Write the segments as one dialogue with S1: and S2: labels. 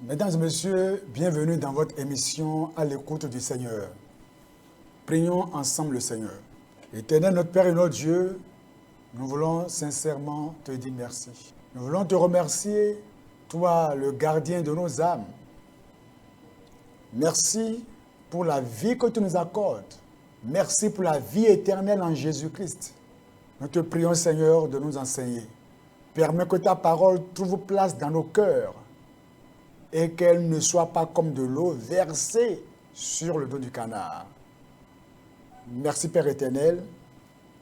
S1: Mesdames et messieurs, bienvenue dans votre émission à l'écoute du Seigneur. Prions ensemble le Seigneur. Éternel, notre Père et notre Dieu, nous voulons sincèrement te dire merci. Nous voulons te remercier, toi, le gardien de nos âmes. Merci pour la vie que tu nous accordes. Merci pour la vie éternelle en Jésus-Christ. Nous te prions, Seigneur, de nous enseigner. Permets que ta parole trouve place dans nos cœurs et qu'elle ne soit pas comme de l'eau versée sur le dos du canard. Merci Père éternel.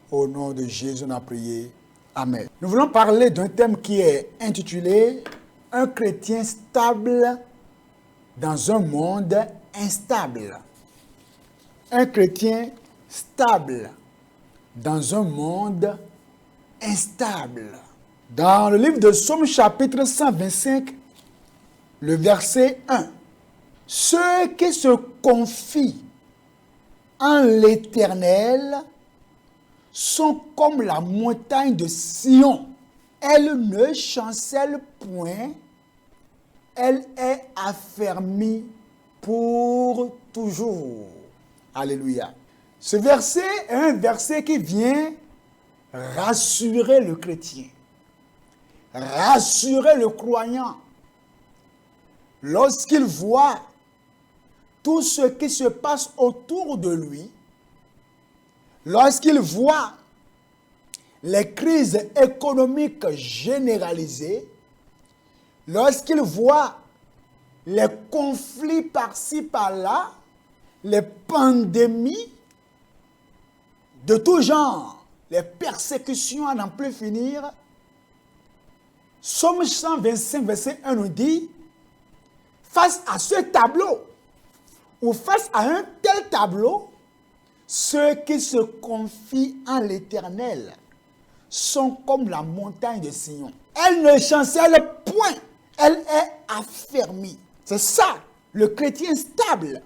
S1: Au nom de Jésus, on a prié. Amen. Nous voulons parler d'un thème qui est intitulé « Un chrétien stable dans un monde instable ». Un chrétien stable dans un monde instable. Dans le livre de Psaume chapitre 125, le verset 1. Ceux qui se confient en l'Éternel sont comme la montagne de Sion. Elle ne chancelle point, elle est affermie pour toujours. Alléluia. Ce verset est un verset qui vient rassurer le chrétien, rassurer le croyant. Lorsqu'il voit tout ce qui se passe autour de lui, lorsqu'il voit les crises économiques généralisées, lorsqu'il voit les conflits par-ci, par-là, les pandémies de tout genre, les persécutions à n'en plus finir, Psaume 125, verset 1 nous dit, face à ce tableau, ou face à un tel tableau, ceux qui se confient en l'Éternel sont comme la montagne de Sion. Elle ne chancelle point, elle est affermie. C'est ça, le chrétien stable.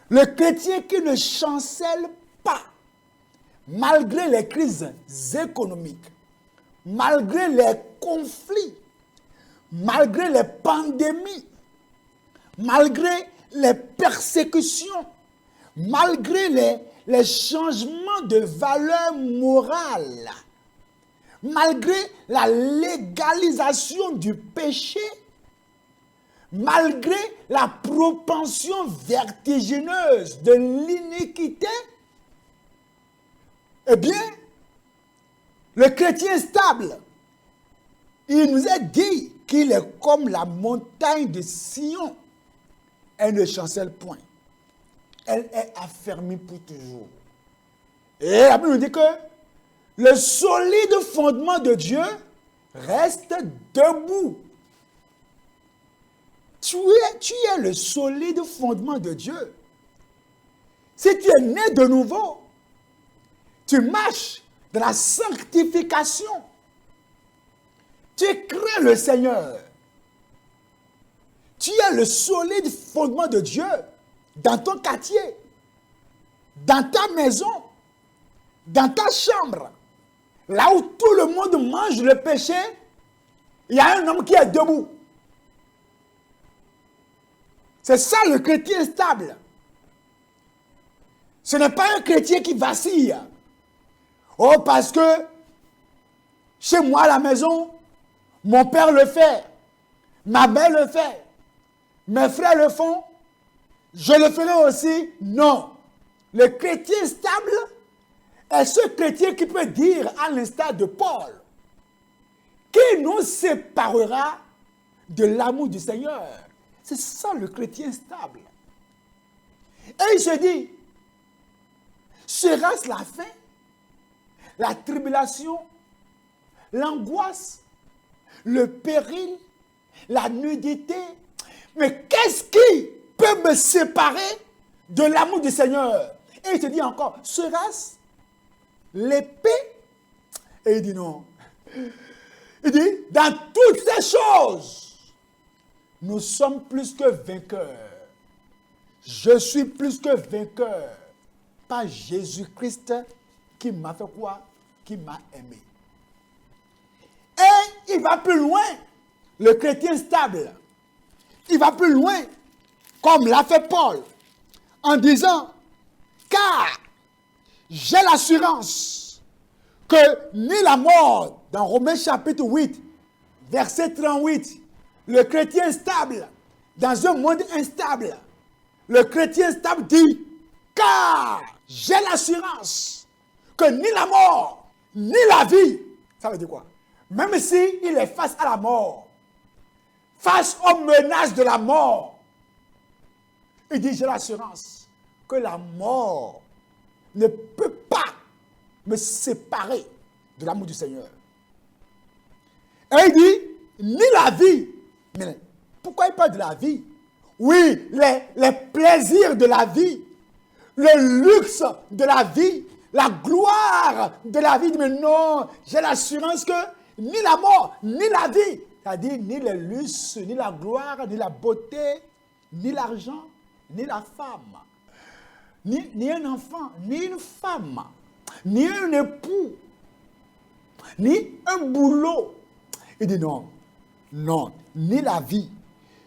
S1: Le chrétien qui ne chancelle pas, malgré les crises économiques, malgré les conflits, malgré les pandémies, malgré les persécutions, malgré les changements de valeur morale, malgré la légalisation du péché, malgré la propension vertigineuse de l'iniquité, eh bien, le chrétien stable, il nous est dit qu'il est comme la montagne de Sion. Elle ne chancelle point. Elle est affermie pour toujours. Et la Bible nous dit que le solide fondement de Dieu reste debout. Tu es le solide fondement de Dieu. Si tu es né de nouveau, tu marches dans la sanctification. Tu crains le Seigneur. Tu es le solide fondement de Dieu dans ton quartier, dans ta maison, dans ta chambre. Là où tout le monde mange le péché, il y a un homme qui est debout. C'est ça le chrétien stable. Ce n'est pas un chrétien qui vacille. Oh, parce que chez moi à la maison, mon père le fait, ma mère le fait. Mes frères le font, je le ferai aussi. Non. Le chrétien stable est ce chrétien qui peut dire, à l'instar de Paul, qui nous séparera de l'amour du Seigneur. C'est ça le chrétien stable. Et il se dit, sera-ce la faim, la tribulation, l'angoisse, le péril, la nudité? Mais qu'est-ce qui peut me séparer de l'amour du Seigneur? Et il te dit encore, sera-ce l'épée? Et il dit non. Il dit, dans toutes ces choses, nous sommes plus que vainqueurs. Je suis plus que vainqueur par Jésus-Christ qui m'a fait quoi? Qui m'a aimé. Et il va plus loin, le chrétien stable. il va plus loin, comme l'a fait Paul, en disant, car j'ai l'assurance que ni la mort, dans Romains chapitre 8, verset 38, le chrétien stable, dans un monde instable, le chrétien stable dit, car j'ai l'assurance que ni la mort, ni la vie, ça veut dire quoi? Même si il est face à la mort, face aux menaces de la mort, il dit, j'ai l'assurance que la mort ne peut pas me séparer de l'amour du Seigneur. Et il dit, ni la vie. Mais pourquoi il parle de la vie? Oui, les plaisirs de la vie, le luxe de la vie, la gloire de la vie. Mais non, j'ai l'assurance que ni la mort, ni la vie, c'est-à-dire ni le luxe, ni la gloire, ni la beauté, ni l'argent, ni la femme, ni un enfant, ni une femme, ni un époux, ni un boulot. Il dit non, non, ni la vie.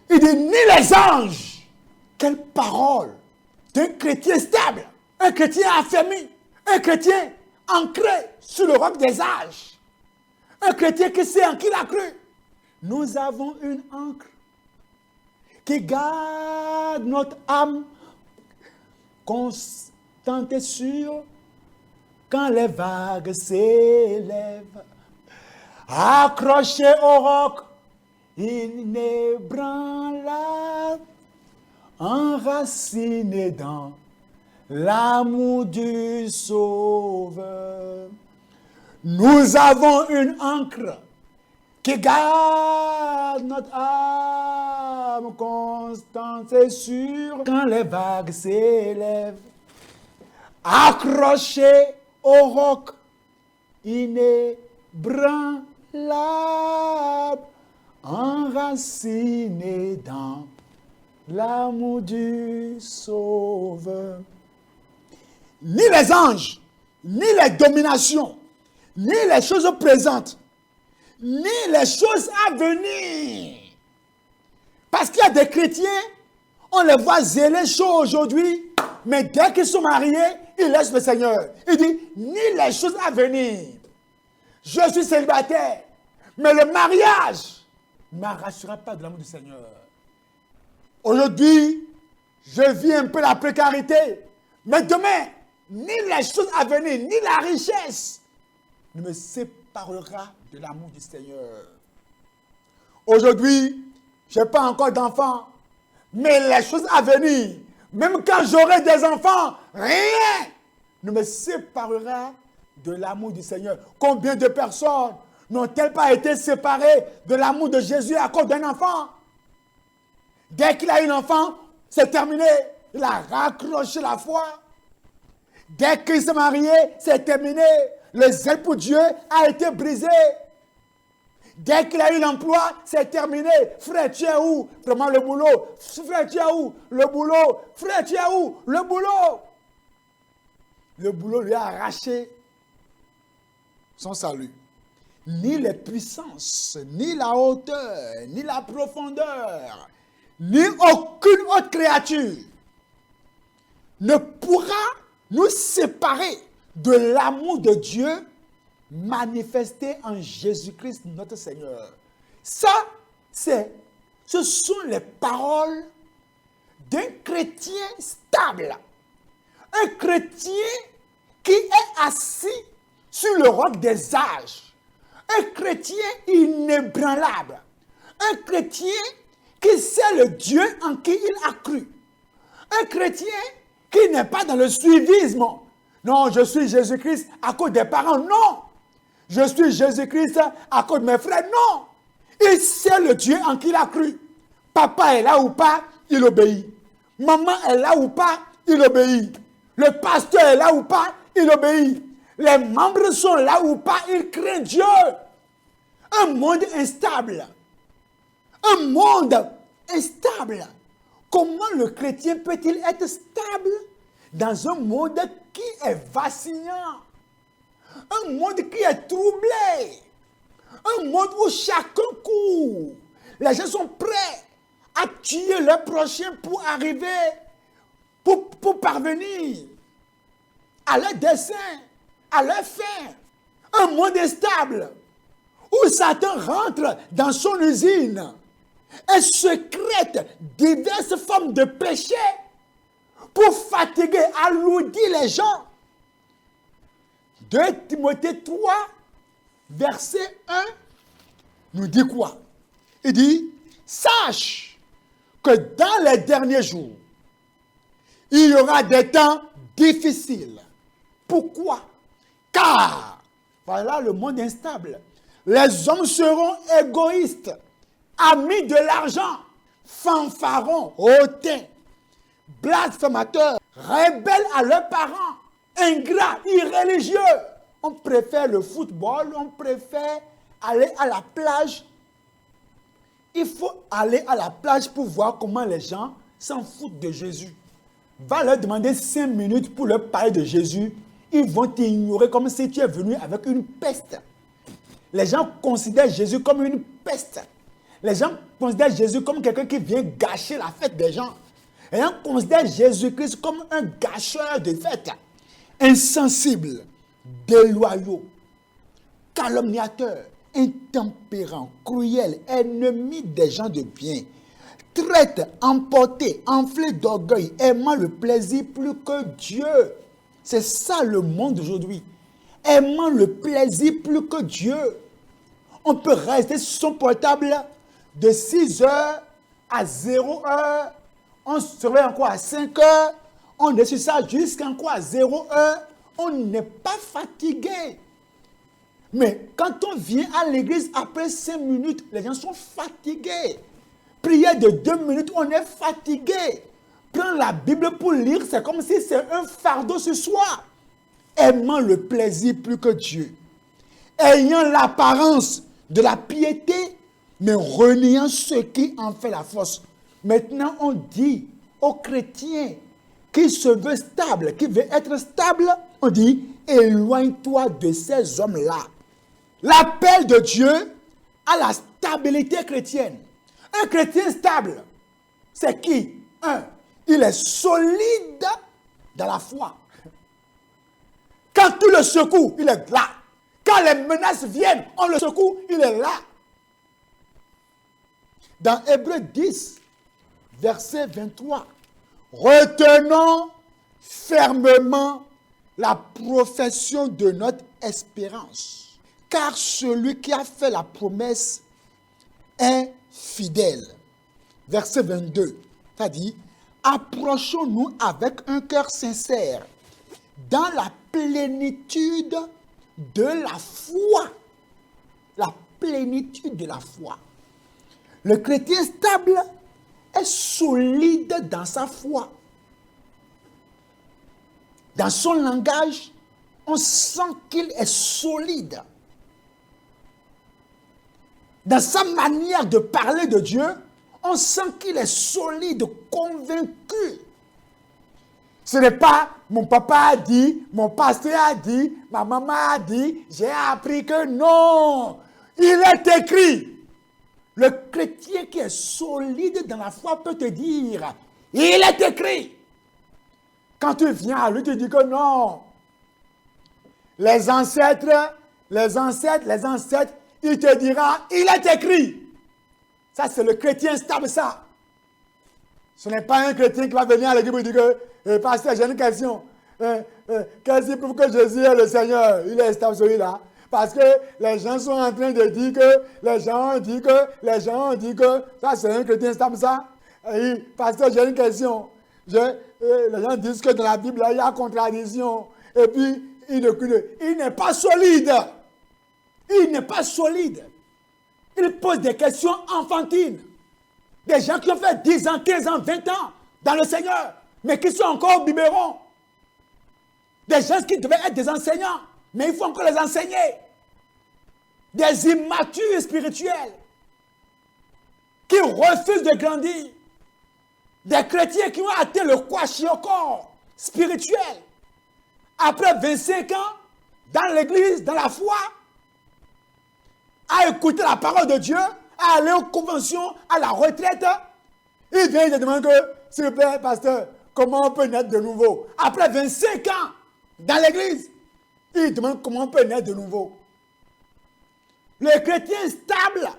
S1: Il dit ni les anges. Quelle parole d'un chrétien stable, un chrétien affermi, un chrétien ancré sur le roc des âges, un chrétien qui sait en qui il a cru. Nous avons une ancre qui garde notre âme constante et sûre quand les vagues s'élèvent. Accroché au roc, inébranlable, enraciné dans l'amour du Sauveur. Nous avons une ancre qui garde notre âme constante et sûre quand les vagues s'élèvent. Accroché au roc, inébranlable, enraciné dans l'amour du Sauveur. Ni les anges, ni les dominations, ni les choses présentes, ni les choses à venir. Parce qu'il y a des chrétiens, on les voit zélés chauds aujourd'hui, mais dès qu'ils sont mariés, ils laissent le Seigneur. Il dit, ni les choses à venir. Je suis célibataire, mais le mariage ne m'arrachera pas de l'amour du Seigneur. Aujourd'hui, je vis un peu la précarité, mais demain, ni les choses à venir, ni la richesse ne me séparera de l'amour du Seigneur. Aujourd'hui, je n'ai pas encore d'enfants, mais les choses à venir, même quand j'aurai des enfants, rien ne me séparera de l'amour du Seigneur. Combien de personnes n'ont-elles pas été séparées de l'amour de Jésus à cause d'un enfant? Dès qu'il a eu un enfant, c'est terminé. Il a raccroché la foi. Dès qu'il s'est marié, c'est terminé. Le zèle pour Dieu a été brisé. Dès qu'il a eu l'emploi, c'est terminé. Frère, tu es où? Vraiment le boulot. Frère, tu es où? Le boulot. Frère, tu es où? Le boulot. Le boulot lui a arraché son salut. Ni les puissances, ni la hauteur, ni la profondeur, ni aucune autre créature ne pourra nous séparer de l'amour de Dieu manifesté en Jésus-Christ notre Seigneur. Ça, ce sont les paroles d'un chrétien stable. Un chrétien qui est assis sur le roc des âges. Un chrétien inébranlable. Un chrétien qui sait le Dieu en qui il a cru. Un chrétien qui n'est pas dans le suivisme. Non, je suis Jésus-Christ à cause des parents. Non. Je suis Jésus-Christ à cause de mes frères. Non. Il sait le Dieu en qui il a cru. Papa est là ou pas, il obéit. Maman est là ou pas, il obéit. Le pasteur est là ou pas, il obéit. Les membres sont là ou pas, ils craignent Dieu. Un monde instable. Un monde instable. Comment le chrétien peut-il être stable dans un monde qui est vacillant? Un monde qui est troublé. Un monde où chacun court. Les gens sont prêts à tuer le prochain pour arriver, pour parvenir à leur dessein, à leur fin. Un monde instable où Satan rentre dans son usine et secrète diverses formes de péché pour fatiguer, alourdir les gens. 2 Timothée 3, verset 1, nous dit quoi? Il dit, sache que dans les derniers jours, il y aura des temps difficiles. Pourquoi? Car, voilà le monde instable. Les hommes seront égoïstes, amis de l'argent, fanfarons, hautains, blasphémateurs, rebelles à leurs parents, ingrats, irréligieux. On préfère le football, on préfère aller à la plage. Il faut aller à la plage pour voir comment les gens s'en foutent de Jésus. Va leur demander 5 minutes pour leur parler de Jésus. Ils vont t'ignorer comme si tu es venu avec une peste. Les gens considèrent Jésus comme une peste. Les gens considèrent Jésus comme quelqu'un qui vient gâcher la fête des gens. Les gens considèrent Jésus-Christ comme un gâcheur de fête. Insensible, déloyaux, calomniateur, intempérant, cruel, ennemi des gens de bien, traite, emporté, enflé d'orgueil, aimant le plaisir plus que Dieu. C'est ça le monde d'aujourd'hui. Aimant le plaisir plus que Dieu. On peut rester sur son portable de 6 heures à 0 heure. On se réveille encore à 5 heures. On est sur ça jusqu'à encore à 0 heure. On n'est pas fatigué. Mais quand on vient à l'église après 5 minutes, les gens sont fatigués. Prière de 2 minutes, on est fatigué. Prendre la Bible pour lire, c'est comme si c'est un fardeau ce soir. Aimant le plaisir plus que Dieu. Ayant l'apparence de la piété, mais reniant ce qui en fait la force. Maintenant, on dit aux chrétiens qui se veut stable, qui veut être stable, on dit, éloigne-toi de ces hommes-là. L'appel de Dieu à la stabilité chrétienne. Un chrétien stable, c'est qui? Il est solide dans la foi. Quand tout le secoue, il est là. Quand les menaces viennent, on le secoue, il est là. Dans Hébreux 10, verset 23, retenons fermement la profession de notre espérance, car celui qui a fait la promesse est fidèle. Verset 22, ça dit, approchons-nous avec un cœur sincère, dans la plénitude de la foi. La plénitude de la foi. Le chrétien stable est solide dans sa foi. Dans son langage, on sent qu'il est solide. Dans sa manière de parler de Dieu, on sent qu'il est solide, convaincu. Ce n'est pas mon papa a dit, mon pasteur a dit, ma maman a dit, j'ai appris que non. Il est écrit. Le chrétien qui est solide dans la foi peut te dire, il est écrit. Quand tu viens à lui, tu dis que non. Les ancêtres, il te dira, il est écrit. Ça, c'est le chrétien stable, ça. Ce n'est pas un chrétien qui va venir à l'église et dire que, pasteur, j'ai une question. Qu'est-ce qui prouve que Jésus est le Seigneur? Il est stable celui-là. Parce que les gens sont en train de dire que, les gens ont dit que, ça c'est un chrétien stable, ça. Et, pasteur, j'ai une question. Les gens disent que dans la Bible, il y a contradiction. Et puis, il n'est pas solide. Il n'est pas solide. Il pose des questions enfantines. Des gens qui ont fait 10 ans, 15 ans, 20 ans dans le Seigneur, mais qui sont encore au biberon. Des gens qui devaient être des enseignants, mais il faut encore les enseigner. Des immatures spirituels qui refusent de grandir. Des chrétiens qui ont atteint le kwashiorkor spirituel. Après 25 ans, dans l'église, dans la foi, à écouter la parole de Dieu, à aller aux conventions, à la retraite, Il vient, il te demande que, s'il vous plaît, pasteur, comment on peut naître de nouveau? Après 25 ans dans l'église, il demande comment on peut naître de nouveau. Le chrétien stable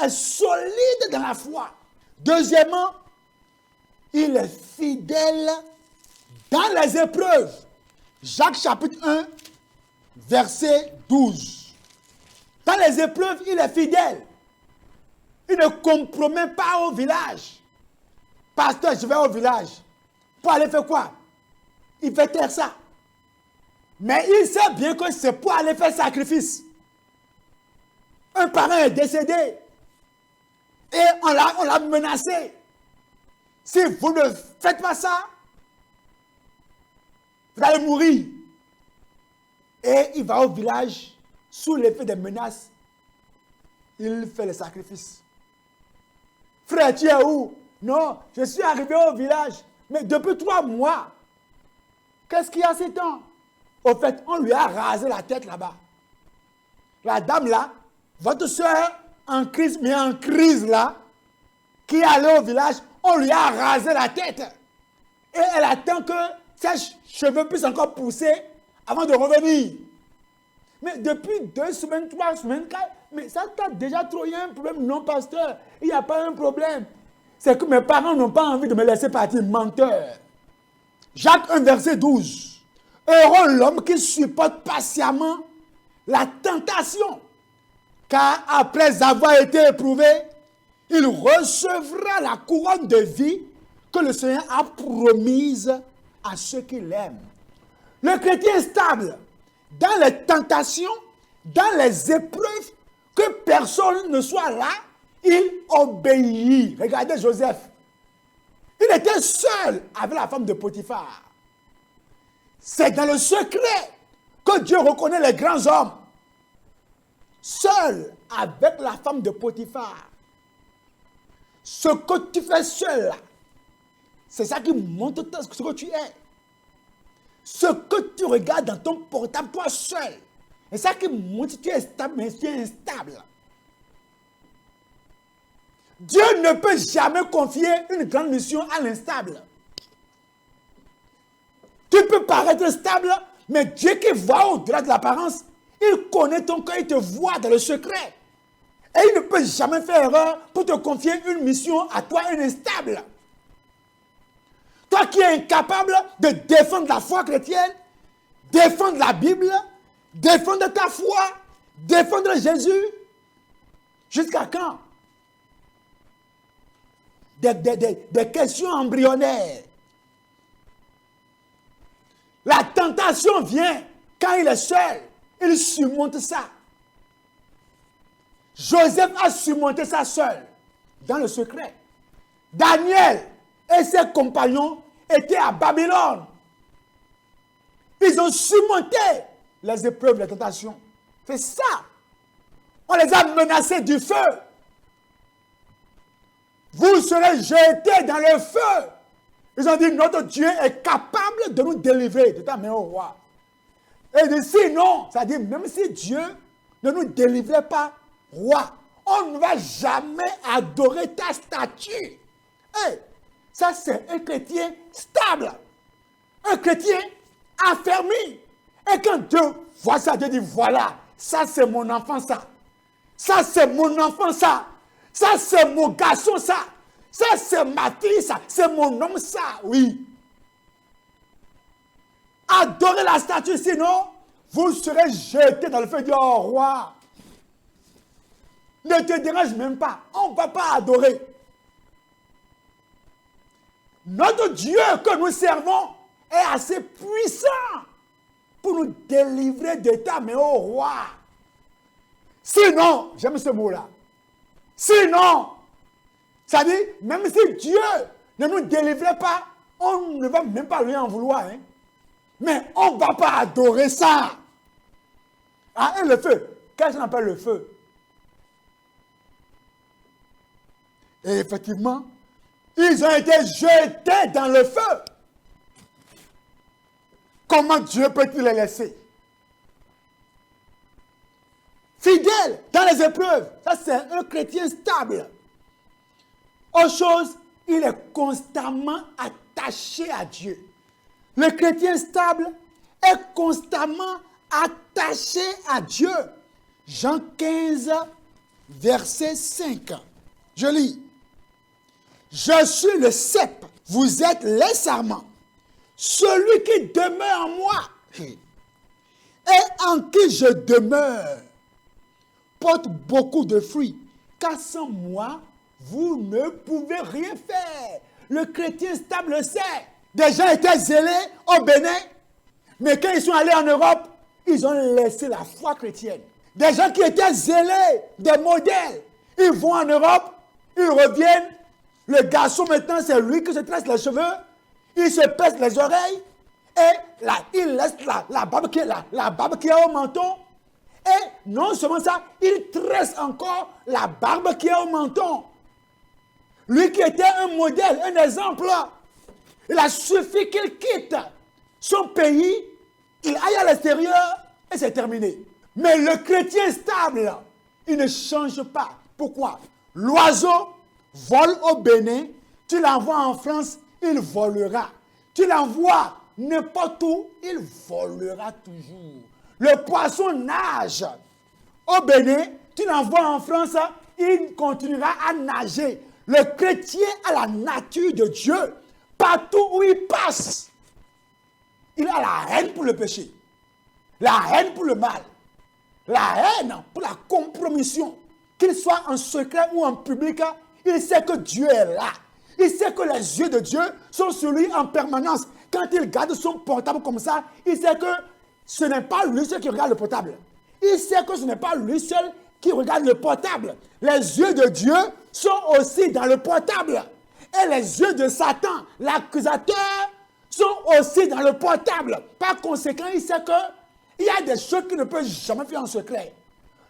S1: est solide dans la foi. Deuxièmement, il est fidèle dans les épreuves. Jacques chapitre 1, verset 12. Dans les épreuves, il est fidèle. Il ne compromet pas au village. Pasteur, je vais au village. Pour aller faire quoi? Il fait taire ça. Mais il sait bien que c'est pour aller faire sacrifice. Un parent est décédé. Et on l'a menacé. Si vous ne faites pas ça, vous allez mourir. Et il va au village, sous l'effet des menaces, il fait le sacrifice. Frère, tu es où? Non, je suis arrivé au village, mais depuis 3 mois. Qu'est-ce qu'il y a ces temps? Au fait, on lui a rasé la tête là-bas. La dame là, votre soeur en crise, mais en crise là, qui est allée au village, on lui a rasé la tête. Et elle attend que ses cheveux puissent encore pousser avant de revenir. Mais depuis 2 semaines, 3 semaines, 4, mais ça t'a déjà trop. Il y a un problème. Non, pasteur, il n'y a pas un problème. C'est que mes parents n'ont pas envie de me laisser partir. Menteur. Jacques 1, verset 12. Heureux l'homme qui supporte patiemment la tentation, car après avoir été éprouvé, il recevra la couronne de vie que le Seigneur a promise à ceux qui l'aiment. Le chrétien est stable dans les tentations, dans les épreuves, que personne ne soit là, il obéit. Regardez Joseph. Il était seul avec la femme de Potiphar. C'est dans le secret que Dieu reconnaît les grands hommes. Seul avec la femme de Potiphar. Ce que tu fais seul, c'est ça qui montre ce que tu es. Ce que tu regardes dans ton portable, toi seul, c'est ça qui montre si tu es stable, mais tu es instable. Dieu ne peut jamais confier une grande mission à l'instable. Tu peux paraître stable, mais Dieu qui voit au-delà de l'apparence, il connaît ton cœur, il te voit dans le secret. Et il ne peut jamais faire erreur pour te confier une mission à toi, un instable. Toi qui es incapable de défendre la foi chrétienne, défendre la Bible, défendre ta foi, défendre Jésus, jusqu'à quand? Des questions embryonnaires. La tentation vient quand il est seul. Il surmonte ça. Joseph a surmonté ça seul, dans le secret. Daniel et ses compagnons étaient à Babylone. Ils ont surmonté les épreuves, les tentations. C'est ça. On les a menacés du feu. Vous serez jetés dans le feu. Ils ont dit, notre Dieu est capable de nous délivrer de ta main au roi. Et de sinon, ça dit, même si Dieu ne nous délivrait pas, roi, on ne va jamais adorer ta statue. Hey, ça, c'est un chrétien stable. Un chrétien affermi. Et quand Dieu voit ça, Dieu dit, voilà, ça c'est mon enfant, ça. Ça c'est mon enfant, ça. Ça c'est mon garçon, ça. Ça c'est ma fille, ça. C'est mon homme, ça. Oui. Adorez la statue, sinon, vous serez jetés dans le feu du roi. Ne te dérange même pas. On ne va pas adorer. Notre Dieu que nous servons est assez puissant pour nous délivrer de ta main au roi. Sinon, j'aime ce mot-là. Sinon, ça dit, même si Dieu ne nous délivrait pas, on ne va même pas lui en vouloir. Hein? Mais on ne va pas adorer ça. Ah, et le feu. Qu'est-ce qu'on appelle le feu? Et effectivement, ils ont été jetés dans le feu. Comment Dieu peut-il les laisser? Fidèle dans les épreuves. Ça, c'est un chrétien stable. Autre chose, il est constamment attaché à Dieu. Le chrétien stable est constamment attaché à Dieu. Jean 15, verset 5. Je lis. Je suis le cep, vous êtes les sarments. Celui qui demeure en moi et en qui je demeure porte beaucoup de fruits. Car sans moi, vous ne pouvez rien faire. Le chrétien stable le sait. Des gens étaient zélés au Bénin, mais quand ils sont allés en Europe, ils ont laissé la foi chrétienne. Des gens qui étaient zélés, des modèles, ils vont en Europe, ils reviennent. Le garçon maintenant, c'est lui qui se tresse les cheveux, il se pèse les oreilles, et là, il laisse la barbe qui est au menton. Et non seulement ça, il tresse encore la barbe qui est au menton. Lui qui était un modèle, un exemple, il a suffi qu'il quitte son pays, il aille à l'extérieur et c'est terminé. Mais le chrétien stable, il ne change pas. Pourquoi? L'oiseau vole au Bénin, tu l'envoies en France, il volera. Tu l'envoies n'importe où, il volera toujours. Le poisson nage au Bénin, tu l'envoies en France, il continuera à nager. Le chrétien a la nature de Dieu. Partout où il passe, il a la haine pour le péché, la haine pour le mal, la haine pour la compromission. Qu'il soit en secret ou en public, il sait que Dieu est là. Il sait que les yeux de Dieu sont sur lui en permanence. Quand il garde son portable comme ça, il sait que ce n'est pas lui seul qui regarde le portable. Il sait que ce n'est pas lui seul qui regarde le portable. Les yeux de Dieu sont aussi dans le portable. Et les yeux de Satan, l'accusateur, sont aussi dans le portable. Par conséquent, il sait qu'il y a des choses qu'il ne peut jamais faire en secret.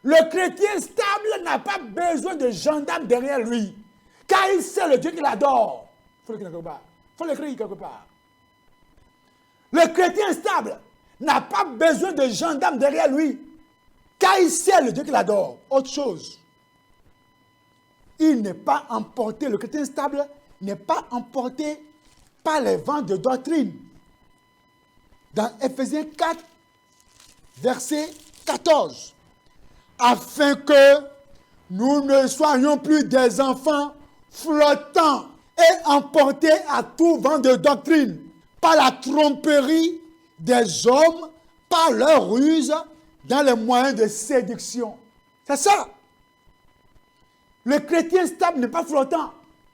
S1: Le chrétien stable n'a pas besoin de gendarmes derrière lui. Car il sait le Dieu qu'il adore. Il faut l'écrire quelque part. Il faut l'écrire quelque part. Le chrétien stable n'a pas besoin de gendarmes derrière lui. Car il sait le Dieu qu'il adore. Autre chose. Il n'est pas emporté, le chrétien stable n'est pas emporté par les vents de doctrine. Dans Éphésiens 4, verset 14. Afin que nous ne soyons plus des enfants flottants et emportés à tout vent de doctrine, par la tromperie des hommes, par leur ruse, dans les moyens de séduction. C'est ça. Le chrétien stable n'est pas flottant.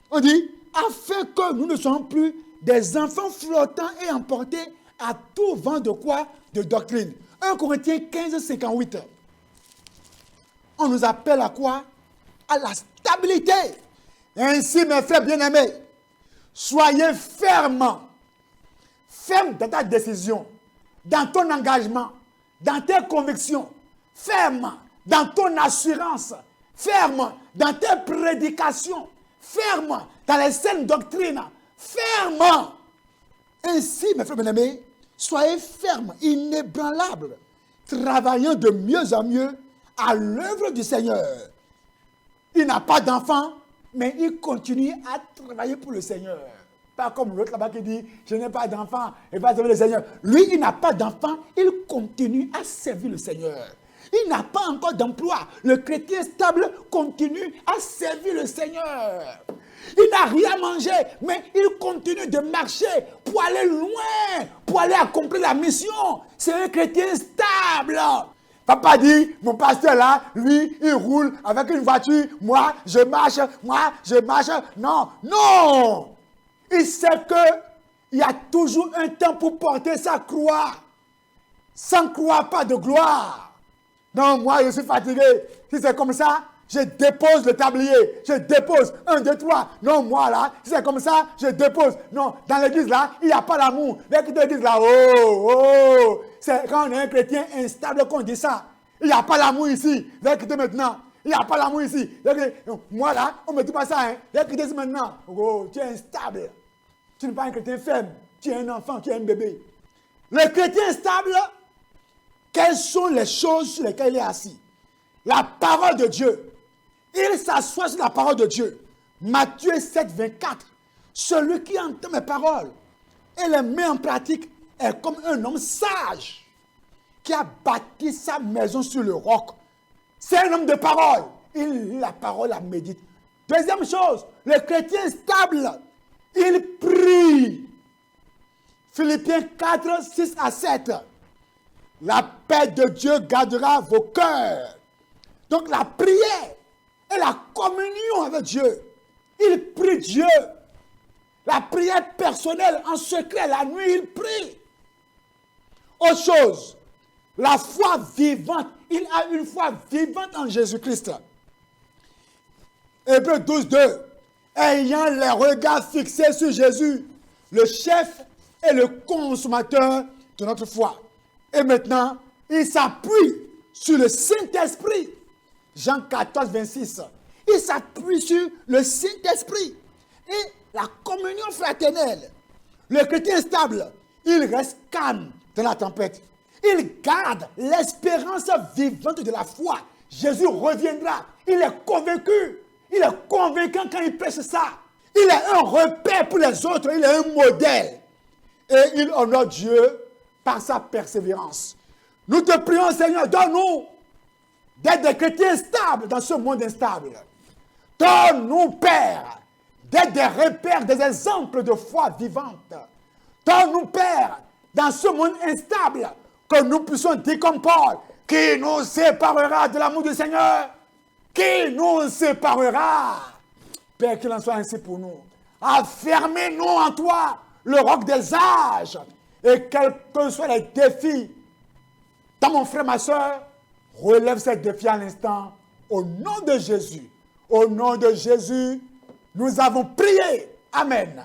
S1: On dit, afin que nous ne soyons plus des enfants flottants et emportés à tout vent de quoi? De doctrine. 1 Corinthiens 15, 58. On nous appelle à quoi? À la stabilité. Ainsi, mes frères bien-aimés, soyez fermes. Ferme dans ta décision, dans ton engagement, dans tes convictions. Ferme dans ton assurance. Ferme dans tes prédications. Ferme dans les saines doctrines. Ferme. Ainsi, mes frères bien-aimés, soyez fermes, inébranlables, travaillant de mieux en mieux à l'œuvre du Seigneur. Il n'a pas d'enfant, mais il continue à travailler pour le Seigneur. Pas comme l'autre là-bas qui dit, je n'ai pas d'enfant, et va servir le Seigneur. Lui, il n'a pas d'enfant, il continue à servir le Seigneur. Il n'a pas encore d'emploi. Le chrétien stable continue à servir le Seigneur. Il n'a rien mangé, mais il continue de marcher pour aller loin, pour aller accomplir la mission. C'est un chrétien stable. Papa dit, mon pasteur là, lui, il roule avec une voiture. Moi, je marche. Non, non. Il sait qu'il y a toujours un temps pour porter sa croix. Sans croix, pas de gloire. Non, moi, je suis fatigué. Si c'est comme ça, je dépose le tablier. Je dépose. 1, 2, 3. Non, moi, là, si c'est comme ça, je dépose. Non, dans l'église, là, il n'y a pas l'amour. L'église, là, oh. C'est quand on est un chrétien instable qu'on dit ça. Il n'y a pas l'amour ici. L'écoutez maintenant. Il n'y a pas l'amour ici. Moi, là, on ne me dit pas ça. Hein. L'écoutez maintenant. Oh, tu es instable. Tu n'es pas un chrétien ferme. Tu es un enfant, tu es un bébé. Le chrétien stable, quelles sont les choses sur lesquelles il est assis? La parole de Dieu. Il s'assoit sur la parole de Dieu. Matthieu 7, 24. Celui qui entend mes paroles et les met en pratique est comme un homme sage qui a bâti sa maison sur le roc. C'est un homme de parole. Il lit la parole, la médite. Deuxième chose, le chrétien stable, il prie. Philippiens 4, 6 à 7. La paix de Dieu gardera vos cœurs. Donc la prière et la communion avec Dieu. Il prie Dieu. La prière personnelle en secret, la nuit, il prie. Autre chose, la foi vivante. Il a une foi vivante en Jésus-Christ. Hébreux 12, 2. Ayant les regards fixés sur Jésus, le chef et le consommateur de notre foi. Et maintenant, il s'appuie sur le Saint-Esprit. Jean 14, 26. Il s'appuie sur le Saint-Esprit. Et la communion fraternelle. Le chrétien stable, il reste calme dans la tempête. Il garde l'espérance vivante de la foi. Jésus reviendra. Il est convaincu. Il est convaincant quand il prêche ça. Il est un repère pour les autres. Il est un modèle. Et il honore Dieu par sa persévérance. Nous te prions, Seigneur, donne-nous d'être des chrétiens stables dans ce monde instable. Donne-nous, Père, d'être des repères, des exemples de foi vivante. Donne-nous, Père, dans ce monde instable, que nous puissions dire comme Paul, qui nous séparera de l'amour du Seigneur? Qui nous séparera? Père, qu'il en soit ainsi pour nous. Affermez-nous en toi, le roc des âges, et quels que soient les défis, dans mon frère, ma soeur, relève ces défis à l'instant, au nom de Jésus. Au nom de Jésus, nous avons prié. Amen.